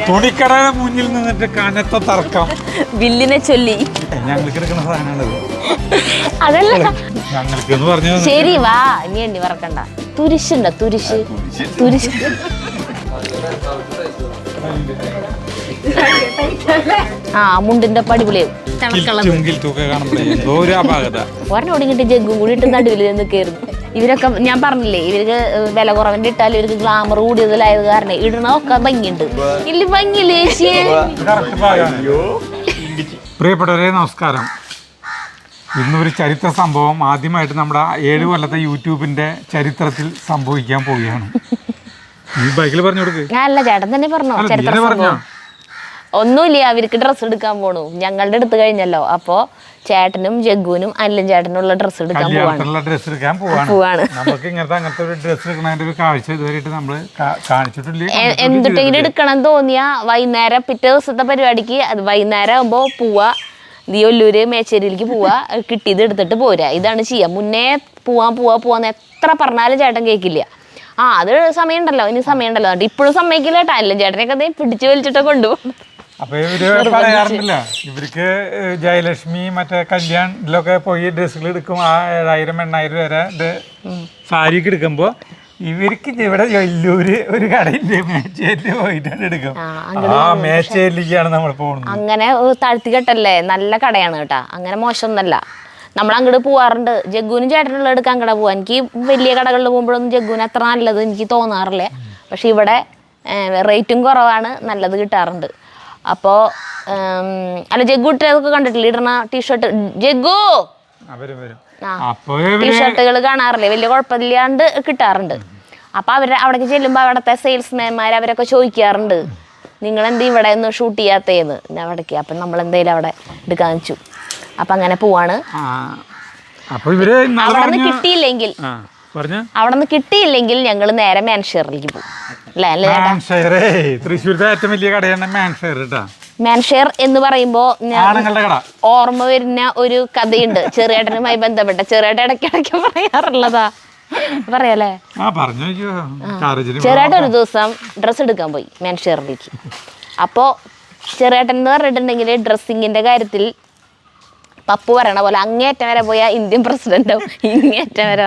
തുണിക്കടയുടെ മുന്നിൽ നിന്നിട്ട് കനത്ത തർക്കം ബില്ലിനെ ചൊല്ലി ഞങ്ങൾക്ക് എടുക്കുന്ന സാധനമാണത്. അതല്ല ഞങ്ങൾക്ക് പറഞ്ഞു ശരി വാ ഇനി എണ്ണി വറക്കണ്ട. തുരിശുണ്ടോ? തുരിശ് ആ മുണ്ടിന്റെ പടിപൊളിയാവും. ഒരെണ്ണോടിങ്ങിട്ട് ജഗ്ഗും കൂടി ഇട്ട് നടുവിൽ നിൽക്കായിരുന്നു. ഇവരൊക്കെ ഞാൻ പറഞ്ഞില്ലേ, ഇവർക്ക് വില കുറവിന്റെ ഇട്ടാലും ഇവർക്ക് ഗ്ലാമർ കൂടുതലായത് കാരണം ഇടണമൊക്കെ ഭംഗിയുണ്ട്. ഇല്ല ഭംഗിയില്ലേ ചേച്ചിയെ? പ്രിയപ്പെട്ടവരെ നമസ്കാരം. ഇന്നൊരു ചരിത്ര സംഭവം ആദ്യമായിട്ട് നമ്മുടെ 7 കൊല്ലത്തെ യൂട്യൂബിന്റെ ചരിത്രത്തിൽ സംഭവിക്കാൻ പോവുകയാണ്. ഈ ബൈക്കിൽ പറഞ്ഞു കൊടുക്ക്. അല്ല ചേട്ടൻ തന്നെ പറഞ്ഞോ ചരിത്ര സംഭവം. ഒന്നുമില്ല, അവർക്ക് ഡ്രസ്സ് എടുക്കാൻ പോണു. ഞങ്ങളുടെ എടുത്തു കഴിഞ്ഞല്ലോ. അപ്പോ ചേട്ടനും ജഗ്ഗുനും അനിലും ചേട്ടനുള്ള ഡ്രസ്സ് എടുക്കാൻ പോവാണ്. നമുക്ക് അങ്ങനത്തെ ഒരു ഡ്രസ്സ് എടുക്കണതിന്റെ ഒരു കാഴ്ച ഇതുവരെയായിട്ട് നമ്മള് കാണിച്ചിട്ടില്ല. എന്തിട്ടെങ്കിലും എടുക്കണം തോന്നിയാ വൈകുന്നേരം പിറ്റേ ദിവസത്തെ പരിപാടിക്ക് അത് വൈകുന്നേരം ആകുമ്പോ പോവാ, ഒല്ലൂര് മേച്ചേരിയിലേക്ക് പോവാ, കിട്ടിയത് എടുത്തിട്ട് പോരാ. ഇതാണ് ചെയ്യാ. മുന്നേ പോവാന്ന് എത്ര പറഞ്ഞാലും ചേട്ടൻ കേൾക്കില്ല. അത് സമയമുണ്ടല്ലോ, ഇനി സമയമുണ്ടല്ലോ. ഇപ്പോഴും സമ്മതിക്കില്ല കേട്ടോ. അല്ല ചേട്ടനൊക്കെ പിടിച്ചു വലിച്ചിട്ട് കൊണ്ടുപോകും. അപ്പൊ ഇവര് പറയാറില്ല, ഇവർക്ക് ജയലക്ഷ്മി മറ്റേ കല്യാണിലൊക്കെ പോയി ഡ്രസ്സുകൾ എടുക്കും. 7000-8000 വരെ സാരിക്ക് എടുക്കുമ്പോ ഇവർക്ക് ഇവിടെ ഒല്ലൂര് ഒരു കടയില്ലേ, മേച്ചേരിൽ പോയിട്ടാണ് എടുക്കും. മേച്ചേരിലേക്കാണ് നമ്മൾ പോകുന്നത്. അങ്ങനെ താഴ്ത്തിക്കെട്ടല്ലേ, നല്ല കടയാണ് കേട്ടാ. അങ്ങനെ മോശമൊന്നല്ല. നമ്മൾ അങ്ങോട്ട് പോവാറുണ്ട്. ജഗ്ഗുനും ചേട്ടനുള്ള എടുക്കാൻ കട പോവാൻ. എനിക്ക് വലിയ കടകളിൽ പോകുമ്പോഴൊന്നും ജഗ്ഗുന് അത്ര നല്ലത് എനിക്ക് തോന്നാറില്ല. പക്ഷെ ഇവിടെ റേറ്റും കുറവാണ്, നല്ലത് കിട്ടാറുണ്ട്. അപ്പോൾ അല്ല ജഗ്ഗു ഇട്ടതൊക്കെ കണ്ടിട്ടില്ല, ഇടണ ടീഷർട്ട് ജഗ്ഗു ടീഷർട്ടുകൾ കാണാറില്ലേ, വലിയ കുഴപ്പമില്ലാണ്ട് കിട്ടാറുണ്ട്. അപ്പോൾ അവിടേക്ക് ചെല്ലുമ്പോൾ അവിടുത്തെ സെയിൽസ്മാൻമാർ അവരൊക്കെ ചോദിക്കാറുണ്ട്, നിങ്ങളെന്താ ഇവിടെ ഒന്ന് ഷൂട്ട് ചെയ്യാത്തേന്ന് അവിടേക്ക്. അപ്പം നമ്മളെന്തെങ്കിലും അവിടെ എടുക്കാന്ന് വെച്ചു. അപ്പം അങ്ങനെ പോവാണ്. അവിടെ നിന്ന് കിട്ടിയില്ലെങ്കിൽ ഞങ്ങൾ നേരെ മാൻഷെയറിലേക്ക് പോകും. മാൻഷെയർ എന്ന് പറയുമ്പോ ഓർമ്മ വരുന്ന ഒരു കഥയുണ്ട് ചെറിയേട്ടനുമായി ബന്ധപ്പെട്ട. ചെറിയേട്ടൻ ഇടയ്ക്കിടയ്ക്ക് പറയാറുള്ളതാ, പറയാലേ. ചെറിയേട്ടൻ ഒരു ദിവസം ഡ്രസ്സ് എടുക്കാൻ പോയി മാൻഷെയറിലേക്ക്. അപ്പോൾ ചെറിയേട്ടൻ എന്ന് പറഞ്ഞിട്ടുണ്ടെങ്കിൽ ഡ്രസ്സിങ്ങിന്റെ കാര്യത്തിൽ പപ്പു പറയണ പോലെ അങ്ങേറ്റം വരെ പോയാൽ ഇന്ത്യൻ പ്രസിഡന്റും ഇങ്ങേറ്റം വരെ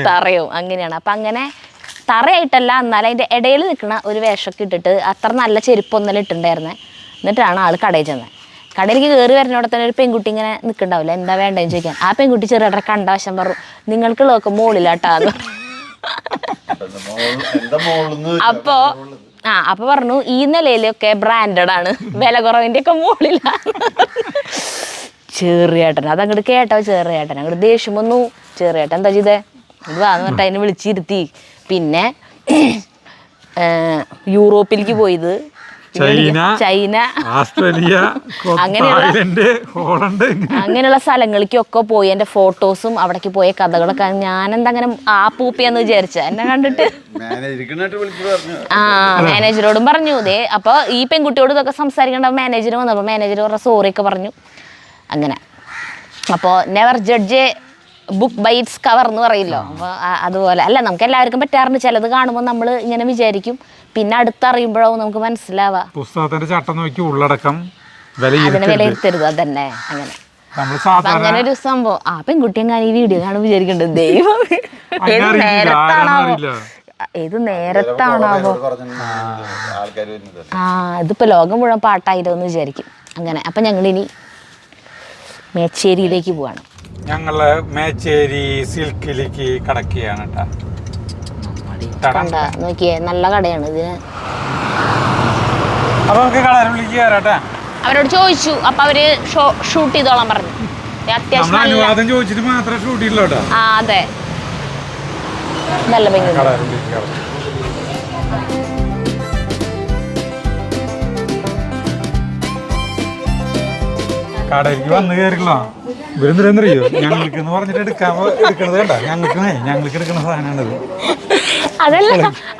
തറയും അങ്ങനെയാണ്. അപ്പം അങ്ങനെ തറയായിട്ടല്ല, എന്നാലും അതിൻ്റെ ഇടയിൽ നിൽക്കുന്ന ഒരു വേഷമൊക്കെ ഇട്ടിട്ട് അത്ര നല്ല ചെരുപ്പൊന്നല്ല ഇട്ടുണ്ടായിരുന്നേ. എന്നിട്ടാണ് ആൾ കടയിൽ ചെന്നത്. കടയിലേക്ക് കയറി വരുന്നവിടെ തന്നെ ഒരു പെൺകുട്ടി ഇങ്ങനെ നിൽക്കണ്ടാവില്ല, എന്താ വേണ്ടതെന്ന് ചോദിക്കാൻ. ആ പെൺകുട്ടി ചെറുകട കണ്ട വശം പറഞ്ഞു, നിങ്ങൾക്കുള്ളതൊക്കെ മോളിലാട്ടാന്ന്. അപ്പോൾ പറഞ്ഞു ഈ നിലയിലൊക്കെ ബ്രാൻഡഡ് ആണ്, വില കുറവിൻ്റെ ഒക്കെ മോളിലാണ്. ചെറിയേട്ടൻ അതങ്ങോട്ട് കേട്ടോ, ചെറിയേട്ടൻ അങ്ങോട്ട് ദേഷ്യം വന്നു. ചെറിയേട്ടൻ എന്താ ചെയ്തേ, ഇത് വാന്ന് പറഞ്ഞിട്ട് അതിനെ വിളിച്ചിരുത്തി. പിന്നെ യൂറോപ്പിലേക്ക് പോയത്, ചൈന, ഓസ്ട്രേലിയ, അങ്ങനെയുള്ള സ്ഥലങ്ങളിലേക്കൊക്കെ പോയി. എൻ്റെ ഫോട്ടോസും അവിടേക്ക് പോയ കഥകളൊക്കെ ഞാനെന്താ അങ്ങനെ പൂപ്പിയാന്ന് വിചാരിച്ച എന്നെ കണ്ടിട്ട് മാനേജരോടും പറഞ്ഞു. ഇതേ അപ്പോൾ ഈ പെൺകുട്ടിയോട് ഇതൊക്കെ സംസാരിക്കേണ്ട മാനേജർ വന്നപ്പോൾ മാനേജർ പറഞ്ഞ സോറിയൊക്കെ പറഞ്ഞു. അങ്ങനെ അപ്പോൾ never judge book by it's cover എന്ന് പറയില്ലോ. അപ്പോൾ അതുപോലെ അല്ല, നമുക്ക് എല്ലാവർക്കും പറ്റാറുണ്ട്. ചിലത് കാണുമ്പോൾ നമ്മൾ ഇങ്ങനെ വിചാരിക്കും, പിന്നെ അടുത്തറിയുമ്പോഴാവും നമുക്ക് മനസ്സിലാവാ. പുസ്തകത്തിന്റെ ചട്ടം നോക്കി ഉള്ളടക്കം അതിനെ വിലയിരുത്തരുത്. അതന്നെ അങ്ങനെ അങ്ങനെ ഒരു സംഭവം. പെൺകുട്ടി എങ്ങനെ ഈ വീഡിയോ കാണുമ്പോൾ വിചാരിക്കണ്ടത് ദൈവം ഏത് നേരത്താണാവോ, ഇതിപ്പോ ലോകം മുഴുവൻ പാട്ടായില്ലോ എന്ന് വിചാരിക്കും. അങ്ങനെ അപ്പം ഞങ്ങളിനി മേച്ചേരിയിലേക്ക് പോവാണ്. ഞങ്ങള് മേച്ചേരി സിൽക്കിലേക്ക് കടക്കുകയാണ് കേട്ടോ. നോക്കിയേ, നല്ല കടയാണ് ഇതിന്. അവരോട് ചോദിച്ചു, അപ്പൊ അവര് ഷൂട്ട് ചെയ്തോളാൻ പറഞ്ഞു. അത്യാവശ്യം ചോദിച്ചിട്ട് മാത്രമേ ഷൂട്ട് ചെയ്യല്ലോ. അതെ, നല്ല ഭംഗി. കടയിലേക്ക് വന്ന് കയറിക്കല്ലോ. ഇവരെന്തിനെന്നറിയോ, ഞങ്ങൾക്ക് എന്ന് പറഞ്ഞിട്ട് എടുക്കണത് കണ്ട, ഞങ്ങൾക്ക് എടുക്കുന്ന സാധനമാണത്. അതല്ല,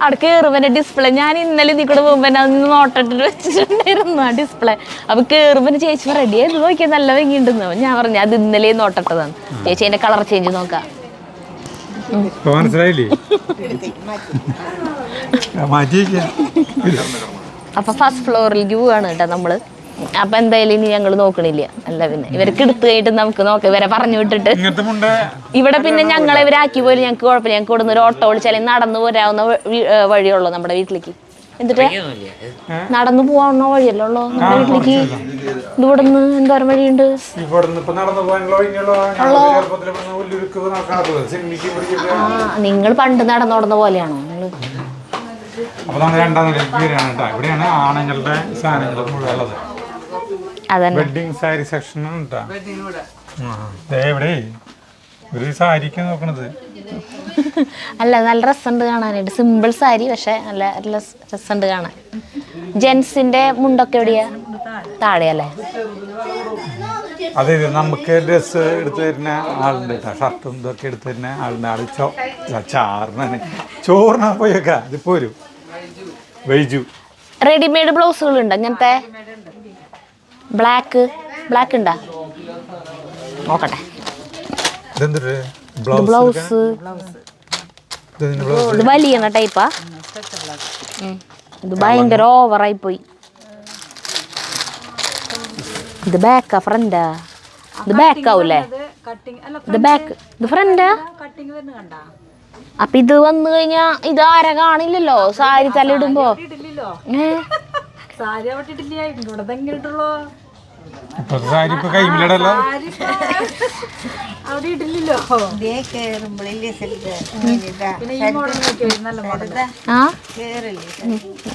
അവിടെ കയറുമ്പോ ഡിസ്പ്ലേ ഞാൻ ഇന്നലെ ഇതിൽ കൂടെ പോകുമ്പോ നോട്ടിട്ട് വെച്ചിട്ടുണ്ടായിരുന്നു ആ ഡിസ്പ്ലേ. അപ്പൊ കയറുമ്പോ ചേച്ചി റെഡി ആയത് നോക്കിയാൽ നല്ല ഭംഗിയുണ്ടെന്ന്. ഞാൻ പറഞ്ഞു അത് ഇന്നലെ നോട്ടിട്ടതാണ്. ചേച്ചി അതിന്റെ കളർ ചേഞ്ച് നോക്കാം. മനസ്സിലായില്ലേ? അപ്പൊ ഫസ്റ്റ് ഫ്ലോറിലേക്ക് പോവാണ് കേട്ടോ നമ്മള്. അപ്പൊ എന്തായാലും ഇനി ഞങ്ങൾ നോക്കണില്ല. അല്ല പിന്നെ ഇവർക്ക് എടുത്തു കഴിഞ്ഞിട്ട് നമുക്ക് നോക്കാം. ഇവരെ പറഞ്ഞു വിട്ടിട്ട് ഇവിടെ പിന്നെ ഞങ്ങളെ ഇവരാക്കി പോലും ഞങ്ങൾക്ക് കുഴപ്പമില്ല. ഞങ്ങൾക്ക് ഇവിടെ നിന്ന് ഒരു ഓട്ടോ വിളിച്ചാൽ നടന്നു പോരാവുന്ന വഴിയുള്ളൂ നമ്മുടെ വീട്ടിലേക്ക്. എന്നിട്ട് നടന്നു പോവാവുന്ന വഴിയല്ലോ ഉള്ളൂ നമ്മുടെ വീട്ടിലേക്ക്. ഇവിടെ നിന്ന് എന്തോരം വഴിയുണ്ട്. നിങ്ങൾ പണ്ട് നടന്നോടുന്ന പോലെയാണോ നിങ്ങള്? അപ്പൊ നമ്മൾ രണ്ടാം നിലയ്ക്ക് വരികയാണ് കേട്ടോ. ഇവിടെയാണ് ആണുങ്ങളുടെ സാധനങ്ങൾ മുഴുവനുള്ളത്. വെഡിങ് സാരി സെക്ഷൻ കേട്ടോ. എവിടെ ഒരു സാരിക്ക് നോക്കണത്. അല്ല നല്ല രസമുണ്ട് കാണാനായിട്ട്. സിമ്പിൾ സാരി പക്ഷെ നല്ല രസമുണ്ട് കാണാൻ. ജെൻസിന്റെ മുണ്ടൊക്കെ എവിടെയാ? താഴെയല്ലേ? അതെ, നമുക്ക് ഡ്രസ്സ് എടുത്തു തരുന്ന ആളുണ്ട് കേട്ടോ. ഷർട്ടും ഇതൊക്കെ എടുത്തു തരുന്ന ആളുണ്ട്. ആള് ചോറിനാ പോയേക്കാ. ഇതിപ്പോ വരും വൈജു. റെഡിമെയ്ഡ് ബ്ലൗസുകൾ ഉണ്ട് അങ്ങനത്തെ. ബ്ലാക്ക് ഉണ്ടാ? നോക്കട്ടെ. ബ്ലൗസ് ഇത് വലിയ ടൈപ്പാ. ഇത് ഭയങ്കര ഓവറായി പോയി. ഇത് ബാക്കാ ഫ്രണ്ടാ? ഇത് ബാക്കാവൂലേ? ഇത് ബാക്ക്, ഇത് ഫ്രണ്ടാ? അപ്പൊ ഇത് വന്നു കഴിഞ്ഞാ ഇത് ആരെ കാണില്ലല്ലോ സാരി തലയിടുമ്പോ.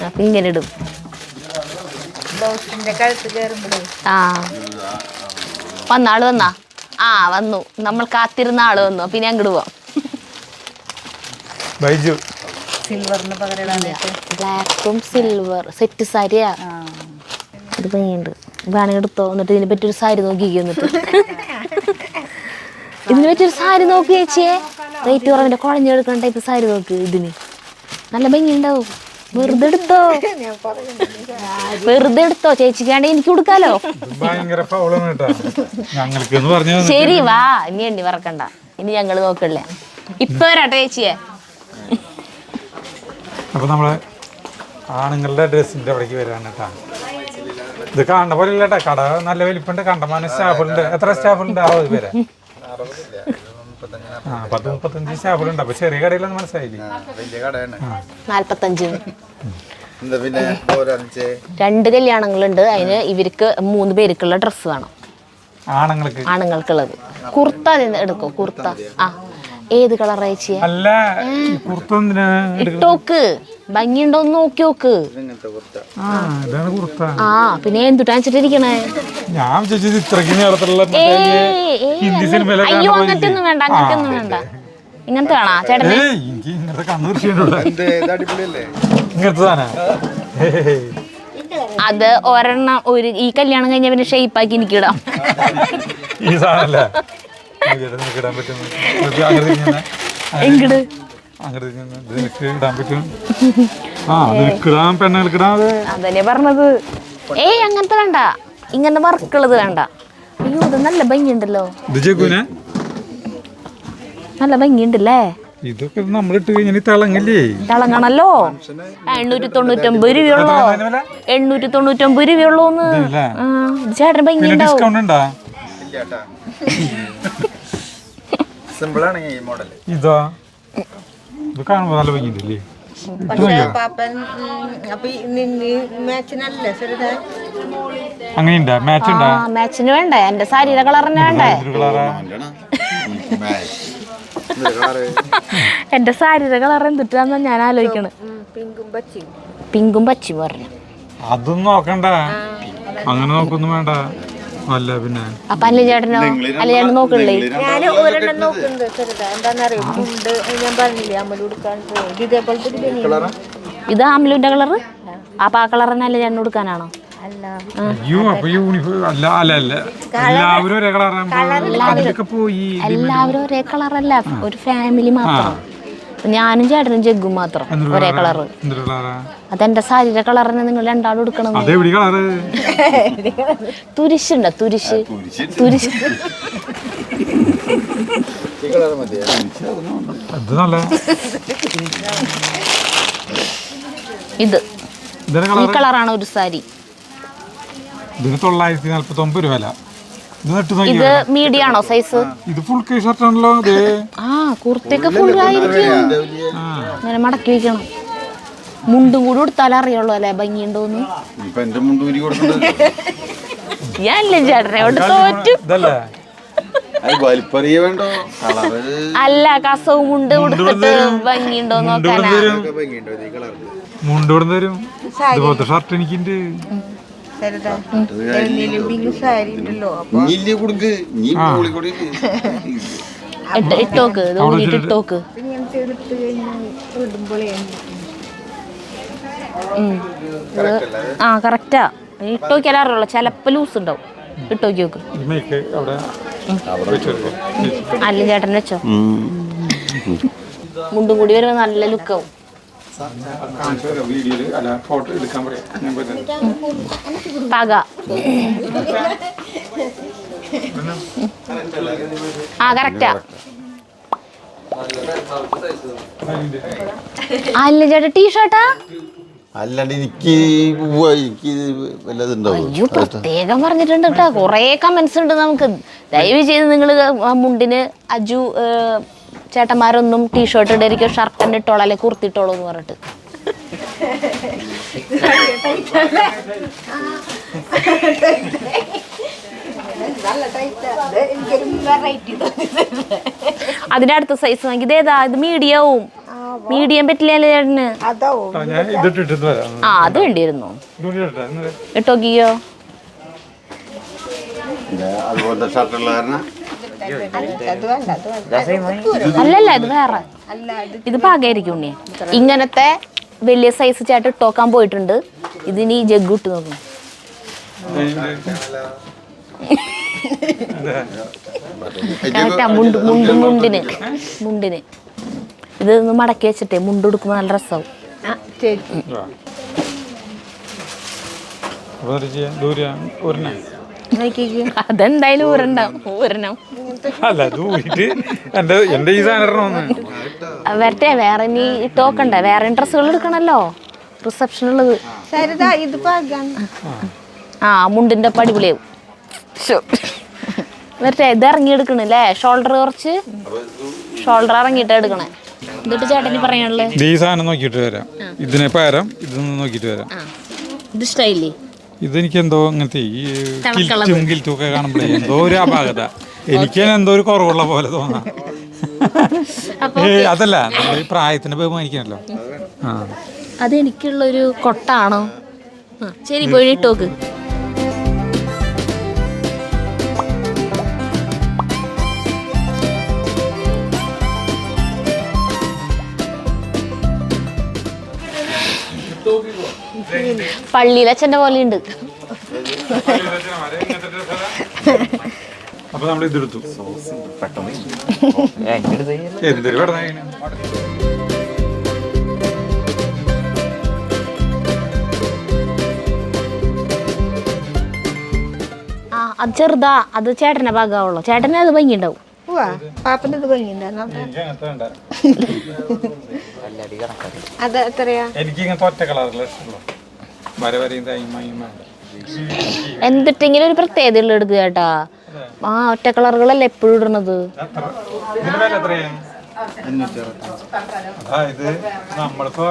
അപ്പൊ ഇങ്ങനെ ഇടും. വന്നാള് വന്നാ? വന്നു. നമ്മൾ കാത്തിരുന്ന ആള് വന്നു. പിന്നെ അങ്ങോട്ട് പോവാം. ബ്ലാക്കും സിൽവർ സെറ്റ് സാരിയാ. ഇത് ഭംഗിയുണ്ട്. വേണമെങ്കിൽ എടുത്തോ. എന്നിട്ട് ഇതിനെ പറ്റിയൊരു സാരി നോക്കിക്കോ. എന്നിട്ട് ഇതിനെ പറ്റിയൊരു സാരി നോക്കി ചേച്ചിയെ. റേറ്റ് കുറവിന്റെ കുഴഞ്ഞെടുക്കണ ടൈപ്പ് സാരി നോക്ക്. ഇതിന് നല്ല ഭംഗി ഉണ്ടാവും. വെറുതെ എടുത്തോ ചേച്ചിക്കാണ്ട് എനിക്ക് കൊടുക്കാലോ. ശരി വാ, ഇനി എണ്ണി വറക്കണ്ട. ഇനി ഞങ്ങള് നോക്കല്ലേ. ഇപ്പൊ വരാട്ടെ ചേച്ചിയെ. അപ്പൊ നമ്മള് ആണുങ്ങളുടെ ഡ്രസ്സിന്റെ അവിടേക്ക് വരാണ് കേട്ടാ. ഇത് കാണുന്ന പോലെ ഇല്ല കേട്ടാ. കട നല്ല വലിപ്പുണ്ട്. കണ്ടമാനം സ്റ്റാഫുകളുണ്ട്. എത്ര സ്റ്റാഫുകളുണ്ട്? 60 പേര്. 10-35 സ്റ്റാഫുകളുണ്ട്. അപ്പൊ ചെറിയ കടയിലൊന്നും മനസ്സിലായില്ലേ? 45. 2 കല്യാണങ്ങളുണ്ട്. അതിന് ഇവർക്ക് 3 പേർക്കുള്ള ഡ്രസ്സ് വേണം. ആണുങ്ങൾക്കുള്ളത് കുർത്ത എടുക്കോ? കുർത്ത ഏത് കളർ അയച്ചിയ? ഇട്ടോക്ക് ഭംഗിയുണ്ടോന്ന് നോക്കി നോക്ക്. പിന്നെ എന്തുട്ടാച്ചിട്ടിരിക്കണേ? അയ്യോ അങ്ങനത്തെ ഒന്നും വേണ്ട. ഇങ്ങനത്തെ വേണ ചേട്ടനെ? അത് ഒരെണ്ണം ഈ കല്യാണം കഴിഞ്ഞ പിന്നെ ഷേപ്പാക്കി എനിക്കിടാം. അതന്നെ പറഞ്ഞത്. അങ്ങനത്തെ വേണ്ട. ഇങ്ങനത്തെ വർക്കുള്ളത് വേണ്ട. അയ്യോ ഇത് നല്ല ഭംഗിയുണ്ടല്ലോ. നല്ല ഭംഗിയുണ്ടല്ലേ? ഇതൊക്കെ നമ്മളിട്ട് കഴിഞ്ഞാൽ തിളങ്ങല്ലേ? തിളങ്ങണല്ലോ. 899 രൂപയുള്ളോ? 899 രൂപയുള്ളൂന്ന്. ചേട്ടന് ഭംഗിയുണ്ടാവും. ഇതാ ഇത് കാണുമ്പോ നല്ല ഭംഗിയുണ്ടല്ലേ? അങ്ങനെയുണ്ടാ? മാച്ചിന് വേണ്ടേ? എന്റെ സാരിയുടെ കളറിന് വേണ്ടേ? എന്റെ സാരിയുടെ കളർ എന്തിട്ടാന്ന് ഞാൻ ആലോചിക്കണ. പിങ്കും പച്ചയും പറഞ്ഞു. അതൊന്നും നോക്കണ്ട. അങ്ങനെ നോക്കൊന്നും വേണ്ട. അല്ല പിന്നെ അപ്പൊ അല്ല ചേട്ടനോ? അല്ല ചേട്ടൻ നോക്കണില്ലേ? ഞാൻ ഒരെണ്ണം നോക്കുന്നുണ്ട്. എന്താന്നറിയോ? ഞാൻ പറഞ്ഞില്ലേ ഇത് ആംലുവിന്റെ കളറ്. അപ്പൊ ആ കളർ തന്നെ അല്ല ചേട്ടൻ കൊടുക്കാനാണോ? എല്ലാവരും ഒരേ കളറല്ല. ഒരു ഫാമിലി മാത്രം. ഞാനും ചേട്ടനും ജഗ്ഗും മാത്രം ഒരേ കളറ്. അതെന്റെ സാരിയുടെ കളറിന് നിങ്ങൾ രണ്ടാളും എടുക്കണം. തുരിശുണ്ടോ? തുരിശ് ഇത് ഈ കളറാണ് ഒരു സാരി. ഇതിന് 949 രൂപ വില. ഇത് മീഡിയം ആണോ സൈസ്? ഇത് ഫുൾ കൈ ഷർട്ട് ആണല്ലോ. കുർത്തിയൊക്കെ ഫുൾ ആയിരിക്കും. അങ്ങനെ മടക്കി വെക്കണം. മുണ്ടും കൂടി കൊടുത്താലേ അറിയുള്ളൂ അല്ലേ ഭംഗിയുണ്ടോന്ന്. ഞാനല്ലേ ചേട്ടനോട് തോറ്റു. അല്ല കസവും മുണ്ട് കൊടുത്തിട്ട് ഭംഗിയുണ്ടോ നോക്കാനാ. മുണ്ടോടും തരും. ഇതുപോലത്തെ ഷർട്ട് എനിക്കുണ്ട്. ഇട്ടോക്ക് ഇട്ടോക്ക്. ആ കറക്റ്റാ. ഇട്ടോക്കിയാലേ അറിയുള്ളൂ. ചിലപ്പോ ലൂസ് ഉണ്ടാവും. ഇട്ടോക്കി നോക്ക്. അല്ല ചേട്ടൻ വെച്ചോ. മുണ്ടും കൂടി വരുമ്പോ നല്ല ലുക്കാവും. പക ആ കറക്റ്റാ. അല്ല ചേട്ടാ ടീഷർട്ടാ? അല്ലാണ്ട് എനിക്ക് അയ്യോ പ്രത്യേകം പറഞ്ഞിട്ടുണ്ട് കേട്ടോ. കൊറേ കമന്റ്സ് ഉണ്ട് നമുക്ക്. ദയവ് ചെയ്ത് നിങ്ങൾ മുണ്ടിന് അജു ചേട്ടന്മാരൊന്നും ടീഷർട്ട് ഇടായിരിക്കും, ഷർട്ട് തന്നെ ഇട്ടോളൂ അല്ലെ കുർത്തിട്ടോളൂ എന്ന് പറഞ്ഞിട്ട്. അതിന്റെ അടുത്ത സൈസ് വാങ്ങി. ഇതേതാ? ഇത് മീഡിയവും. മീഡിയം പറ്റില്ലല്ലേ ചേട്ടന്? ആ അത് വേണ്ടിയിരുന്നു. ഇട്ടോക്കിയോ? അല്ലല്ല ഇത് വേറെ. ഇത് പാകമായിരിക്കും ഉണ്ണി. ഇങ്ങനത്തെ വലിയ സൈസ് ചേട്ടൻ ഇട്ടോക്കാൻ പോയിട്ടുണ്ട്. ഇതിന് ഈ ജഗ് ഇട്ട് നോക്കും. മുണ്ടിന് ഇത് മടക്കി വെച്ചിട്ടേ മുണ്ട് കൊടുക്കുമ്പോ നല്ല രസമാവും. അതെന്തായാലും ഊരണം. വരട്ടെ. വേറെ ഇനി ഇട്ടോക്കണ്ടേ? വേറെ ഡ്രസ്സുകൾ എടുക്കണല്ലോ റിസപ്ഷനുള്ളത്. ആ മുണ്ടിന്റെ പടിപൊളിയാവും. വരട്ടെ. ഇത് ഇറങ്ങിയെടുക്കണല്ലേ? ഷോൾഡർ കുറച്ച് ഷോൾഡർ ഇറങ്ങിയിട്ട് എടുക്കണേ. എന്നിട്ട് ചേട്ടന് പറയാനുള്ളത് ഈ സാധനം നോക്കിയിട്ട് വരാം. ഇതിനെ പകരം ഇതൊന്ന് നോക്കിയിട്ട് വരാം. ഇത് ഇഷ്ടമായില്ലേ? ഇതെനിക്ക് എന്തോ അങ്ങനത്തെ ഈ കിൽറ്റും ഒക്കെ കാണുമ്പോഴേ എന്തോ ഒരു അപാകത. എനിക്ക് എന്തോ ഒരു കുറവുള്ള പോലെ തോന്നാം. അതല്ല നമ്മൾ ഈ പ്രായത്തിന് ബഹുമാനിക്കണല്ലോ. അതെനിക്കുള്ളൊരു കൊട്ടാണോ? ശരി പോയി ഇട്ടോക്ക്. പള്ളിയിലച്ഛൻ്റെ പോലെ ഉണ്ട്. അപ്പൊ നമ്മൾ ഇതെടുത്തു. എന്തൊരു പെട്ടെന്ന് അത് ചെറുതാ. അത് ചേട്ടന്റെ ഭാഗമാവുള്ളൂ. ചേട്ടനെ അത് ഭംഗിയുണ്ടാവും. എനിക്ക് ഇങ്ങനത്തെ ഒറ്റ കളറിലുള്ള എന്തിട്ടെങ്കിലും ഒരു പ്രത്യേകത എടുക്കുക ചേട്ടാ. ആ ഒറ്റ കളറുകളല്ലേ എപ്പോഴും ഇടണത്. അതായത് നമ്മളിപ്പോ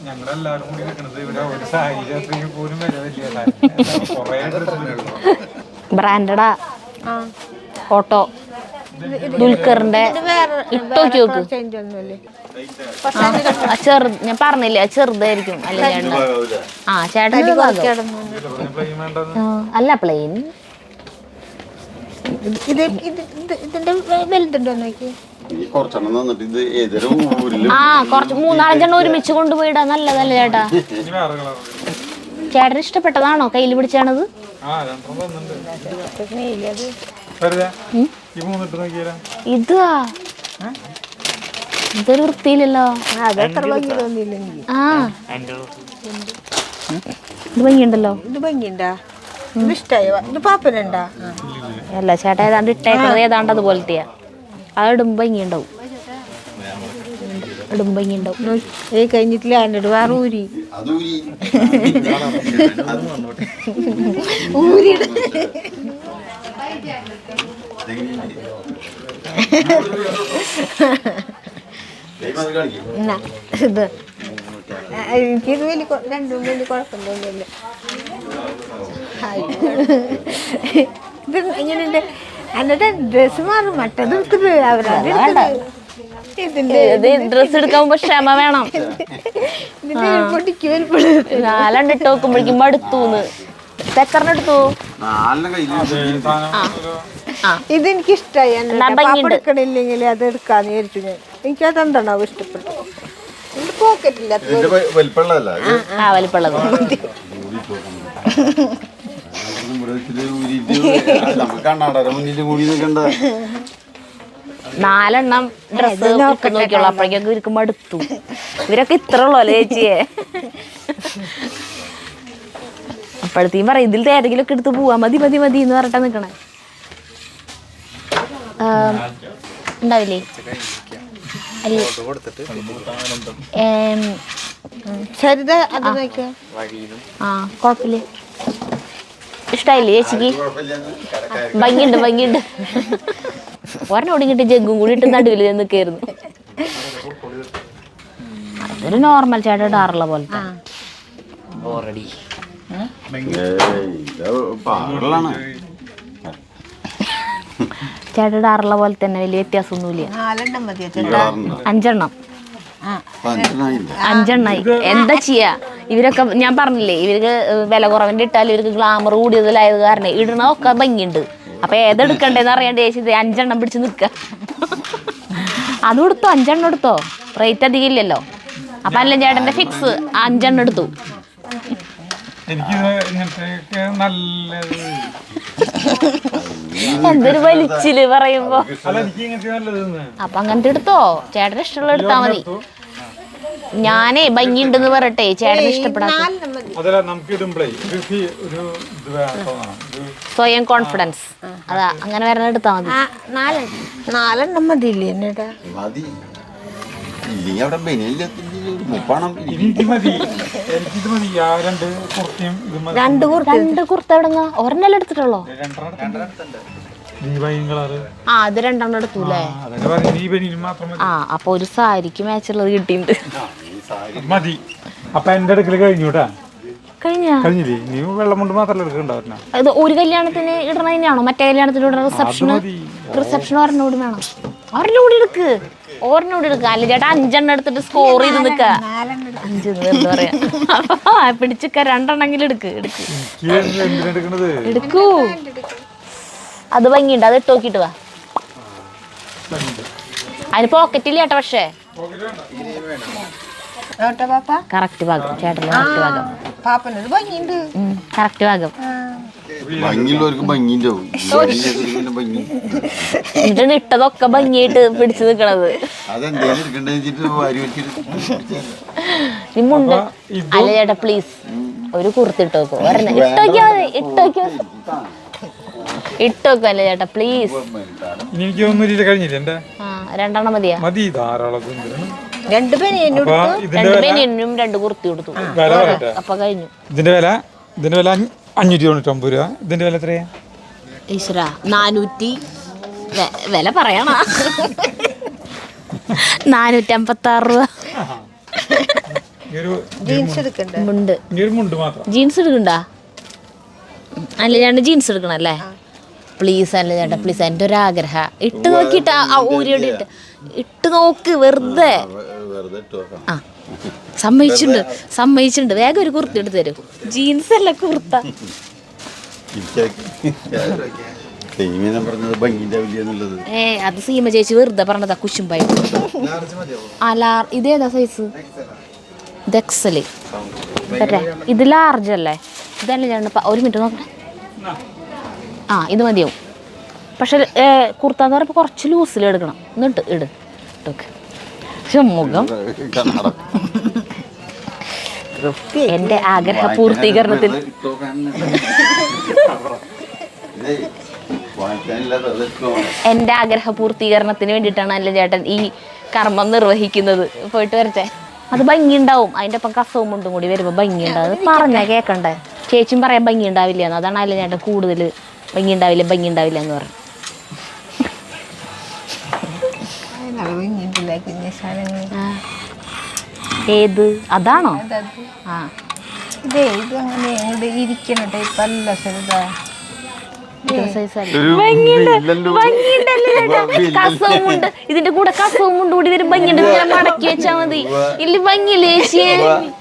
ഞങ്ങളെല്ലാരും കൂടി നിൽക്കുന്നത് ഇവിടെ ഒരു സാഹചര്യത്തിൽ പോലും വില വലിയ ബ്രാൻഡഡാ. ഓട്ടോ ദുൽഖറിന്റെ ഇട്ടോക്കി നോക്ക്. ചെറുത് ഞാൻ പറഞ്ഞില്ലേ ചെറുതായിരിക്കും. അല്ല ചേട്ടൻ ചേട്ടൻ അല്ല പ്ലെയിൻ. കുറച്ച് 3-4 ഒരുമിച്ച് കൊണ്ടുപോയിടാ. നല്ലതല്ലേ ചേട്ടാ? ചേട്ടന് ഇഷ്ടപ്പെട്ടതാണോ കയ്യിൽ പിടിച്ചാണത്? ഇതാ ഇതൊരു വൃത്തിയില്ലല്ലോ. ആ ഇത് ഭംഗിയുണ്ടല്ലോ. അല്ല ചേട്ടാ ഏതാണ്ട് ഇട്ടേക്കുന്നത് ഏതാണ്ട് അതുപോലത്തെയാ. അതിടുമ്പോ ഭംഗിയുണ്ടാവും. ഇടുമ്പോ ഇങ്ങുണ്ടാവും. കഴിഞ്ഞിട്ടില്ല എന്നോട് വേറെ ഊരി ഊരിട് ഇത് എനിക്കിത് വലിയ രണ്ടും വലിയ കുഴപ്പമൊന്നുമില്ല. ഇത് ഇങ്ങനെയുണ്ട് എന്നിട്ട് ഡ്രസ്സ് മാറും മറ്റത് എടുത്തിട്ട് അവരുടെ ഇതിന്റെ ഡ്രസ് എടുക്കാൻ ക്ഷമ വേണം. ഇതിന്റെ പൊടിക്കും 4 ഇട്ട് നോക്കുമ്പോഴേക്കും മടുത്തൂന്ന്. തെക്കറിനെടുത്തു. ഇതെനിക്ക് ഇഷ്ടമായി. എടുക്കണില്ലെങ്കിൽ അത് എടുക്കാന്ന് വിചാരിച്ചു ഞാൻ. എനിക്കത് എന്താണോ ഇഷ്ടപ്പെട്ടു. എന്റെ പോക്കറ്റില്ല വലിപ്പുള്ളത്. 4 ഡ്രസ് നോക്കിയുള്ളൂ. അപ്പോഴേക്കൊക്കെ ഇവർക്ക് മടുത്തു. ഇവരൊക്കെ ഇത്ര ഉള്ളൂ അല്ലേ ചേച്ചിയെ? അപ്പോഴത്തേക്കും പറയും ഇതിൽ ഏതെങ്കിലും ഒക്കെ എടുത്ത് പോവാ, മതി മതി മതി എന്ന് പറഞ്ഞിട്ടാ നിക്കണേ. ഉണ്ടാവില്ലേ? ആ കുഴപ്പമില്ല. ഇഷ്ടായില്ലേ ചേച്ചിക്ക്? ഭംഗിയുണ്ട് ഭംഗിയുണ്ട്. ഒരെണ്ണം ഒടിങ്ങിട്ട് ജഗ്ഗും കൂടി ഇട്ട് നടുവിൽ നിൽക്കായിരുന്നു. അതൊരു നോർമൽ ചേട്ടൻ ഇടാറുള്ള പോലത്തെ. ചേട്ടൻ ഇടാറുള്ള പോലെ തന്നെ വലിയ വ്യത്യാസമൊന്നുമില്ല. 5 എന്താ ചെയ്യാ? ഇവരൊക്കെ ഞാൻ പറഞ്ഞില്ലേ, ഇവർക്ക് വില കുറവിന്റെ ഇട്ടാൽ ഇവർക്ക് ഗ്ലാമർ കൂടിയതിലായത് കാരണം ഇടണമൊക്കെ ഭംഗിയുണ്ട്. അപ്പൊ ഏതെടുക്കണ്ടേന്ന് അറിയാണ്ട് ചേച്ചി 5 പിടിച്ച് നിൽക്കുക. അത് കൊടുത്തോ, 5 എടുത്തോ, റേറ്റ് അധികം ഇല്ലല്ലോ. അപ്പൊ അല്ല ചേട്ടന്റെ ഫിക്സ് 5 എടുത്തു. എന്തൊരു വലിച്ചില് പറയുമ്പോ. അപ്പൊ അങ്ങനത്തെ എടുത്തോ, ചേട്ടന് ഇഷ്ടമുള്ള എടുത്താ മതി. ഞാനേ ഭംഗിയുണ്ടെന്ന് പറയട്ടെ, ചേട്ടന് ഇഷ്ടപ്പെടാത്ത സ്വയം കോൺഫിഡൻസ് അതാ അങ്ങനെ വരണ എടുത്താ മതി. 4 മതിയില്ലേ എന്നേട്ടാ? രണ്ട് കുർത്ത എവിടെന്നാ? ഒരെണ്ണം എടുത്തിട്ടുള്ളോ? ആ അത് 2 എടുത്തൂല്ലേ? ആ അപ്പൊ ഒരു സാരിക്ക് മാച്ചുള്ളത് കിട്ടിയിട്ടുണ്ട്. മതി. അപ്പൊ എന്റെ അടുക്കൽ കഴിഞ്ഞൂട്ടാ. കഴിഞ്ഞില്ലേ? നീ വെള്ളം കൊണ്ട് മാത്രമല്ല എടുക്കണ്ടാവുന്ന. ഇത് ഒരു കല്യാണത്തിന് ഇടണ തന്നെയാണോ? മറ്റേ കല്യാണത്തിന് ഇടണ റിസപ്ഷൻ ഒരെണ്ണം കൂടി വേണം. ഒരെണ്ണം കൂടി എടുക്ക്. അല്ല ചേട്ടാ 5 എടുത്തിട്ട് സ്കോർ ചെയ്ത് നിക്ക. 5 എന്താ പറയാ, പിടിച്ചിക്ക 2 എടുക്ക്. എടുക്കൂ. അത് ഭംഗിയുണ്ട്, അത് ഇട്ട് നോക്കിട്ട് വാ. അതിന് പോക്കറ്റില്ല ചേട്ടാ. പക്ഷേ കറക്റ്റ് ഭാഗം ചേട്ടൻ്റെ കറക്റ്റ് ഭാഗം. കറക്റ്റ് ഭാഗം. എന്നിട്ട് ഇട്ടതൊക്കെ ഭംഗിയായിട്ട് പിടിച്ചു നിക്കണത്. മുണ്ട് അല്ല ചേട്ടാ പ്ലീസ് ഒരു കുർത്തി ഇട്ട് നോക്കോ. ഒരെണ്ണം ഇട്ടോക്കിയാ മതി. ഇട്ടോക്കോ അല്ലേ ചേട്ടാ പ്ലീസ്. എനിക്ക് കഴിഞ്ഞില്ല. 2 മതിയാ? മതി, ധാരാളം. 2 ബനിയനും 2 കുർത്തി കൊടുത്തു. അപ്പൊ കഴിഞ്ഞു. ഇതിന്റെ വില 599 രൂപ. ഇതിന്റെ വില എത്രയാ? ഈശ്വര 400. വില പറയണ 456 രൂപ. ജീൻസ് എടുക്കണ്ടേ? ജീൻസ് എടുക്കണ്ടാ? അല്ല ചേട്ടൻ ജീൻസ് എടുക്കണല്ലേ? പ്ലീസ് അല്ല ചേട്ടാ പ്ലീസ്, എൻ്റെ ഒരു ആഗ്രഹം. ഇട്ട് നോക്കിയിട്ട് ഊരിയോടെ ഇട്ട് നോക്ക് വെറുതെ. ആ സമ്മതിച്ചിട്ടുണ്ട്. വേഗം ഒരു കുർത്തി എടുത്ത് തരും. ജീൻസ് അല്ല കുർത്ത. അത് സീമ ചേച്ചി വെറുതെ പറഞ്ഞതാ, കുശുമ്പായി. ഇതേതാ സൈസ്? ഇത് എക്സൽ. ഇത് ലാർജ് അല്ലേ? ഇതല്ലേ ചേട്ടൻ? ഒരു മിനിറ്റ് നോക്കട്ടെ. ആ ഇത് മതിയാവും. പക്ഷെ കുർത്താന്ന് പറയുമ്പോൾ കുറച്ച് ലൂസിൽ എടുക്കണം. എന്നിട്ട് ഇട്ടോക്കെ. പക്ഷെ മുഖം എൻ്റെ ആഗ്രഹ പൂർത്തീകരണത്തിൽ എൻ്റെ ആഗ്രഹ പൂർത്തീകരണത്തിന് വേണ്ടിയിട്ടാണ് അല്ല ചേട്ടൻ ഈ കർമ്മം നിർവഹിക്കുന്നത്. പോയിട്ട് വരട്ടെ. അത് ഭംഗിയുണ്ടാവും. അതിൻ്റെ ഒപ്പം കസവും മുണ്ടും കൂടി വരുമ്പോൾ ഭംഗിയുണ്ടാവും. അത് പറഞ്ഞാൽ കേൾക്കണ്ടേ? ചേച്ചിയും പറയാൻ ഭംഗി ഉണ്ടാവില്ല എന്ന്. അതാണ് അതിൽ ഞാൻ കൂടുതൽ ഭംഗി ഉണ്ടാവില്ല എന്ന് പറഞ്ഞു. ഏത് അതാണോ? ആ ഇതേ ഇത് അങ്ങനെ ഇങ്ങോട്ട് ഇരിക്കണ ടൈപ്പ് അല്ല ചെറുതാ. കസവുമുണ്ട് ഇതിന്റെ കൂടെ കസവുമുണ്ട് കൂടി വരും. ഭംഗിയുണ്ട്. ഇങ്ങനെ മടക്കി വെച്ചാ മതി. ഇല്ല ഭംഗിയില്ലേ ചേച്ചിയെ?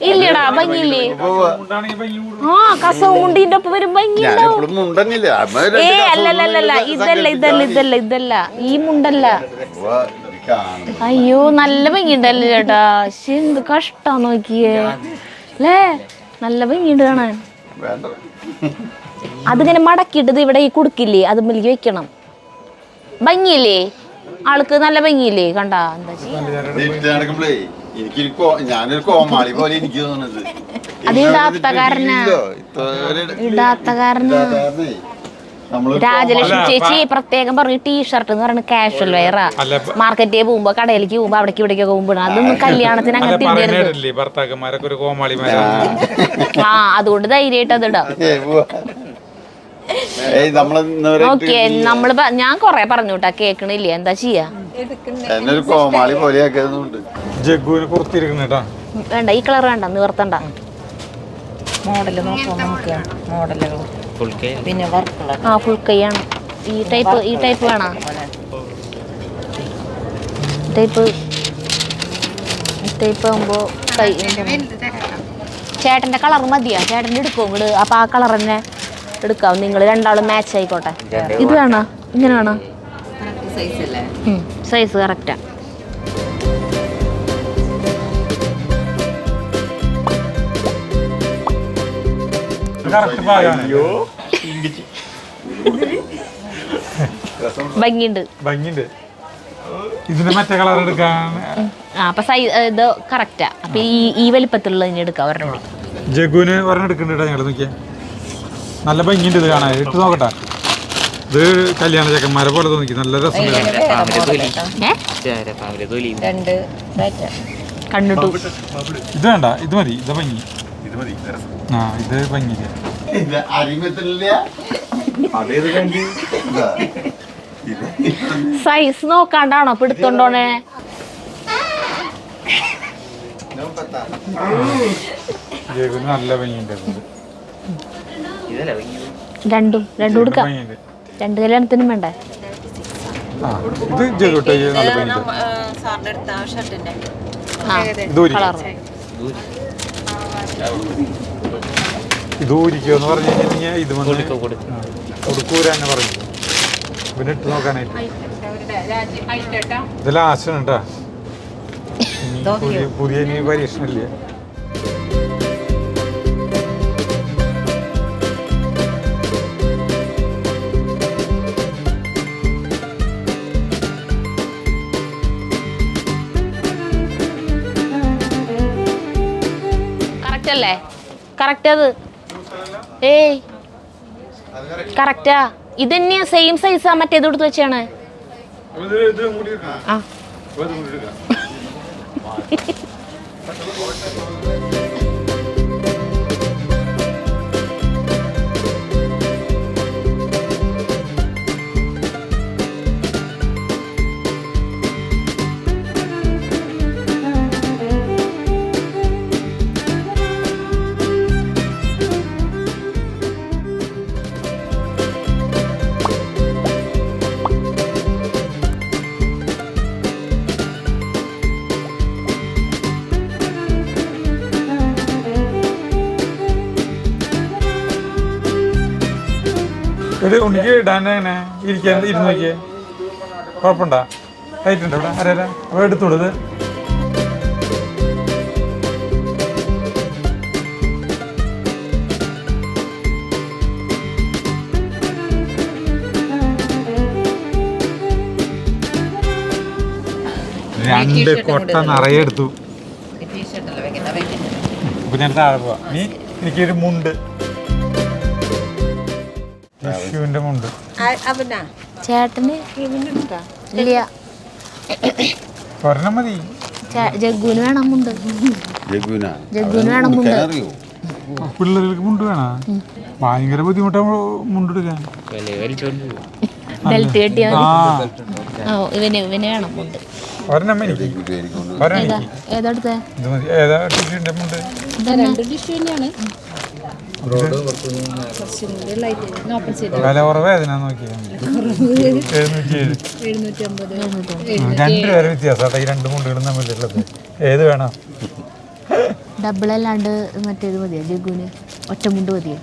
ഇല്ലടാ ഭംഗിയില്ലേ? ആ കസവുമുണ്ട് ഇതിന്റെ ഒപ്പം വരും. ഭംഗിയുണ്ടാവും. അല്ലല്ല ഇതല്ല ഈ മുണ്ടല്ല. അയ്യോ നല്ല ഭംഗിയുണ്ടല്ലേ ചേട്ടാ. പക്ഷെ എന്ത് കഷ്ടാ നോക്കിയേ അല്ലേ. നല്ല ഭംഗിയുണ്ട് കാണാൻ. അതിങ്ങനെ മടക്കിയിട്ട് ഇവിടെ ഈ കുടുക്കില്ലേ അത് മുന്നിലേക്ക് വെക്കണം. ഭംഗിയില്ലേ? ആൾക്ക് നല്ല ഭംഗിയില്ലേ? കണ്ടാ എന്താ അത് ഇടാത്ത കാരനാ. രാജലക്ഷ്മി ചേച്ചി പ്രത്യേകം പറഞ്ഞു ടീഷർട്ട് എന്ന് പറയുന്നത് കാഷ്വൽ വെയറാ. മാർക്കറ്റിൽ പോകുമ്പോ കടയിലേക്ക് പോകുമ്പോ അവിടേക്ക് ഇവിടേക്ക് പോകുമ്പോ അതൊന്നും കല്യാണത്തിന് അങ്ങനത്തെ ആ അതുകൊണ്ട് ധൈര്യമായിട്ട് അത് ഇടാം. ഓക്കെ നമ്മള് ഞാൻ കൊറേ പറഞ്ഞു കേട്ടാ കേക്കണില്ലേ. എന്താ ചെയ്യാ? വേണ്ട ഈ കളർ വേണ്ട നിവർത്തണ്ട. മോഡല് നോക്കാം നമുക്ക്. മോഡലുകൾ പിന്നെ വർക്കുള്ള ഫുൾ കൈയാണ്. ഈ ടൈപ്പ് വേണോ? ടൈപ്പ് ആകുമ്പോ കൈ ചേട്ടന്റെ കളർ മതിയാ? ചേട്ടൻ്റെ എടുക്കോ ഇങ്ങോട്ട്? അപ്പൊ ആ കളർ തന്നെ എടുക്കാം. നിങ്ങൾ രണ്ടാളും മാച്ച് ആയിക്കോട്ടെ. ഇത് വേണോ? ഇങ്ങനെ വേണോ? Size correct. ഭംഗിയുണ്ട്. ഇതിന്റെ മറ്റേ കളർ എടുക്കാൻ അപ്പൊ സൈസ് ഇത് കറക്റ്റാ. അപ്പൊ ഈ വലിപ്പത്തിലുള്ള ഇനി എടുക്കാം. ഒരെണ്ണം ജഗുവിന് ഒരെണ്ണം എടുക്കണ്ട. ഞങ്ങൾ നോക്കിയാ നല്ല ഭംഗിയുണ്ട് ഇത് കാണാൻ. ഇട്ട് നോക്കട്ടെ. ഇത് കല്യാണ ചെക്കന്മാരെ പോലെ തോന്നിക്കും. നല്ല രസം കണ്ടിട്ടു. ഇത് വേണ്ട. ഇത് മതി. ഇത് ഭംഗി. ആ ഇത് ഭംഗിയില്ല. സൈസ് നോക്കാണ്ടാണോ ഇപ്പൊ എടുത്തോണ്ടോണേ? ജഗുവിന് നല്ല ഭംഗിയുണ്ട്. രണ്ടും എടുക്കാം. രണ്ട് കല്യാണത്തിനും വേണ്ടേ? ഇത് ജഗുട്ടെ നല്ല ഭംഗിയുണ്ട്. ഇത് ഊരിക്കോന്ന് പറഞ്ഞു കഴിഞ്ഞാൽ ഇത് കൊടുക്കൂരാന്ന് പറഞ്ഞു. പിന്നെ ഇട്ട് നോക്കാനായിട്ട് ഇത് ലാസ്റ്റ് കേട്ടാ. പുതിയ പരീക്ഷണല്ലേ? കറക്റ്റ് അല്ലേ? കറക്റ്റ് അത്. ഏയ് കറക്റ്റാ. ഇത് തന്നെയാ സെയിം സൈസാ മറ്റേത് എടുത്ത് വെച്ചാണ്. ആ ഒരു ഉണ്ണിക്ക് ഇടാൻ എങ്ങനെ ഇരിക്കാൻ ഇരുന്ന് നോക്കിയേ? കുഴപ്പമുണ്ടോ? ഹൈറ്റ് ഉണ്ടോ ഇവിടെ? ആരാ അപ്പോൾ എടുത്തോളൂ. രണ്ട് കൊട്ട നിറയെ എടുത്തു. അപ്പൊ ഞാൻ താഴെ പോവാ. എനിക്കൊരു മുണ്ട്, ടിഷ്യൂവിന്റെ മുണ്ട്. ചേട്ടന് ഇല്ല ഒരെണ്ണം മതി. ജഗ്ഗുന് വേണം മുണ്ട്. ജഗ്ഗുന് വേണം മുണ്ട്. പിള്ളേർക്ക് മുണ്ട് വേണം. ഭയങ്കര ബുദ്ധിമുട്ടാണ് മുണ്ടെടുക്കാൻ. ബെൽറ്റ് കെട്ടിയാ ഇവന് വേണം മുണ്ട്. ഒരെണ്ണം എനിക്ക് ഏതെടുത്തേ? ഇത് മതി. ഏതാ ടിഷ്യൂന്റെ മുണ്ട്? വില കുറവ് ഏതിനാ നോക്കിയാ 707. 2 രൂപ വ്യത്യാസം ഈ 2 മുണ്ടുകളും തമ്മിലുള്ളത്. ഏത് വേണം? ഡബിൾ അല്ലാണ്ട് മറ്റേത് മതിയോ ജഗ്ഗുന്? ഒറ്റ മുണ്ട് മതിയോ?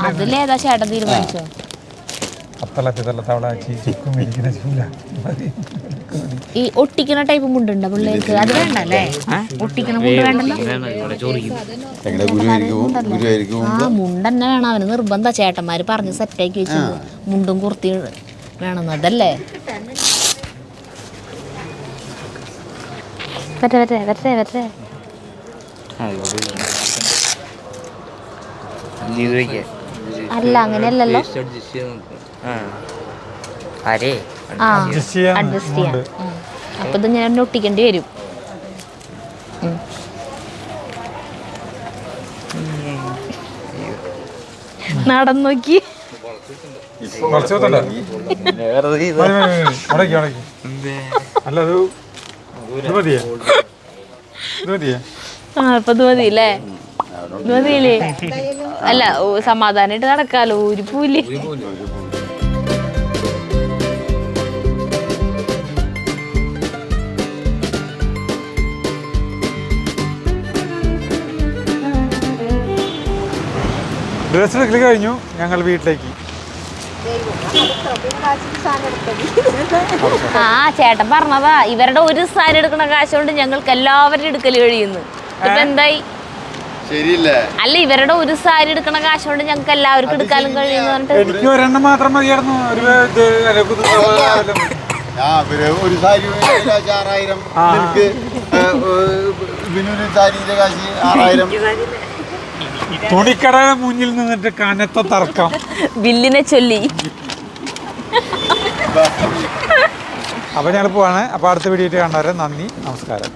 അതിലേതാ ചേട്ടൻ തീരുമാനിച്ചോ? ഈ ഒട്ടിക്കണ ടൈപ്പ് മുണ്ടുണ്ടോ പിള്ളേർക്ക്? അത് വേണ്ടല്ലേ? ഒട്ടിക്കണ മുണ്ട് വേണ്ടല്ലോ. ആ മുണ്ട് തന്നെ വേണം അവന് നിർബന്ധ. ചേട്ടന്മാര് പറഞ്ഞ് സെറ്റാക്കി വെച്ചത് മുണ്ടും കുർത്തി വേണമെന്ന്. അതല്ലേ അല്ല അങ്ങനെയല്ലല്ലോ. അഡ്ജസ്റ്റ് ചെയ്യാം. അപ്പൊ ഇത് ഞാൻ ഒട്ടിക്കേണ്ടി വരും. നടന്നു നോക്കി ഇപ്പൊ ഇത് മതിയില്ലേ? ഇത് മതിയില്ലേ? അല്ല സമാധാനായിട്ട് നടക്കാലോ. ഒരു പൂല് ഡ്രസ് എടുക്കൽ കഴിഞ്ഞു. ഞങ്ങൾ വീട്ടിലേക്ക്. ആ ചേട്ടൻ പറഞ്ഞതാ ഇവരുടെ ഒരു സാരി എടുക്കണ കാശ് കൊണ്ട് ഞങ്ങൾക്ക് എല്ലാവരും എടുക്കല് കഴിയുന്നു. ഇപ്പൊ എന്തായി? അല്ല ഇവരുടെ ഒരു സാരി എടുക്കണ കാശ് കൊണ്ട് ഞങ്ങൾക്ക് എല്ലാവർക്കും എടുക്കാനും കഴിയുന്നു. എനിക്ക് ഒരെണ്ണം മാത്രം മതിയായിരുന്നു. ഒരു സാരി 6000. തുണിക്കടയുടെ മുന്നിൽ നിന്നിട്ട് കനത്ത തർക്കം ബില്ലിനെ ചൊല്ലി. അപ്പൊ ഞങ്ങൾ പോവാണ്. അപ്പൊ അടുത്ത വീഡിയോ കാണുന്നവരെ നന്ദി, നമസ്കാരം.